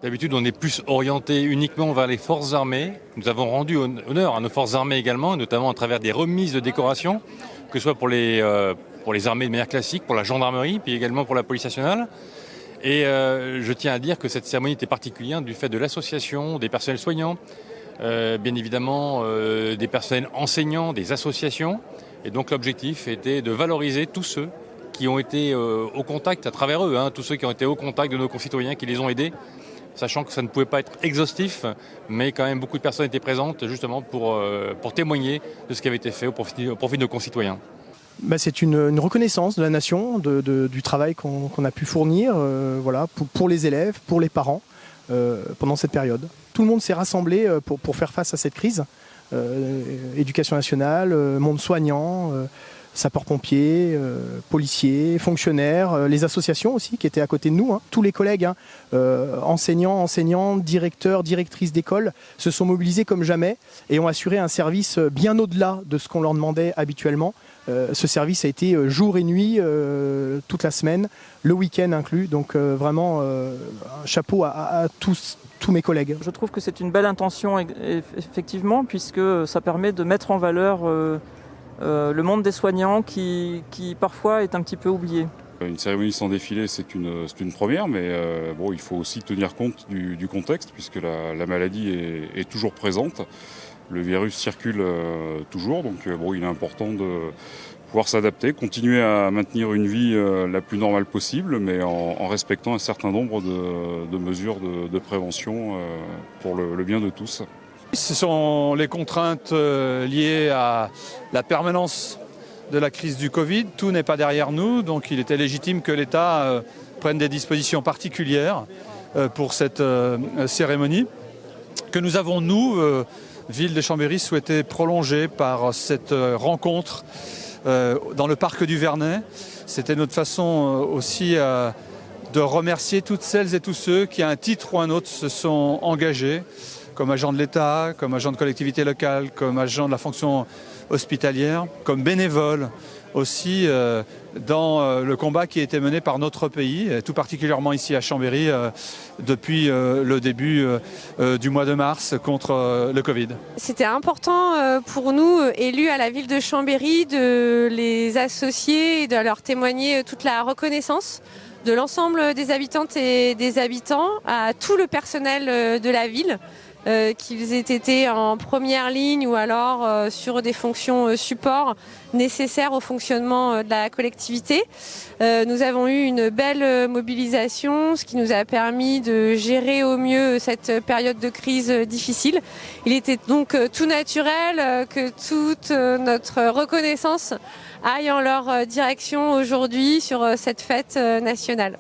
D'habitude, on est plus orienté uniquement vers les forces armées. Nous avons rendu honneur à nos forces armées également, notamment à travers des remises de décorations, que ce soit pour les armées de manière classique, pour la gendarmerie, puis également pour la police nationale. Et je tiens à dire que cette cérémonie était particulière du fait de l'association, des personnels soignants, bien évidemment des personnels enseignants, des associations. Et donc l'objectif était de valoriser tous ceux qui ont été au contact à travers eux, tous ceux qui ont été au contact de nos concitoyens, qui les ont aidés, sachant que ça ne pouvait pas être exhaustif, mais quand même beaucoup de personnes étaient présentes justement pour témoigner de ce qui avait été fait au profit de nos concitoyens. C'est une reconnaissance de la nation, du travail qu'on a pu fournir pour les élèves, pour les parents pendant cette période. Tout le monde s'est rassemblé pour faire face à cette crise. Éducation nationale, monde soignant, sapeurs-pompiers, policiers, fonctionnaires, les associations aussi qui étaient à côté de nous, tous les collègues, enseignants, directeurs, directrices d'école se sont mobilisés comme jamais et ont assuré un service bien au-delà de ce qu'on leur demandait habituellement. Ce service a été jour et nuit, toute la semaine, le week-end inclus, donc vraiment un chapeau à tous mes collègues. Je trouve que c'est une belle intention effectivement, puisque ça permet de mettre en valeur le monde des soignants qui parfois est un petit peu oublié. Une cérémonie sans défilé, c'est une première, mais il faut aussi tenir compte du contexte, puisque la maladie est toujours présente. Le virus circule toujours, donc il est important de pouvoir s'adapter, continuer à maintenir une vie la plus normale possible, mais en respectant un certain nombre de mesures de prévention pour le bien de tous. Ce sont les contraintes liées à la permanence de la crise du Covid. Tout n'est pas derrière nous, donc il était légitime que l'État prenne des dispositions particulières pour cette cérémonie que nous avons, nous, Ville de Chambéry, souhaité prolonger par cette rencontre dans le parc du Vernet. C'était notre façon aussi de remercier toutes celles et tous ceux qui, à un titre ou un autre, se sont engagés comme agents de l'État, comme agents de collectivité locale, comme agents de la fonction hospitalière, comme bénévoles aussi dans le combat qui a été mené par notre pays, et tout particulièrement ici à Chambéry, depuis le début du mois de mars contre le Covid. C'était important pour nous, élus à la ville de Chambéry, de les associer et de leur témoigner toute la reconnaissance de l'ensemble des habitantes et des habitants à tout le personnel de la ville, qu'ils aient été en première ligne ou alors sur des fonctions support nécessaires au fonctionnement de la collectivité. Nous avons eu une belle mobilisation, ce qui nous a permis de gérer au mieux cette période de crise difficile. Il était donc tout naturel que toute notre reconnaissance aille en leur direction aujourd'hui sur cette fête nationale.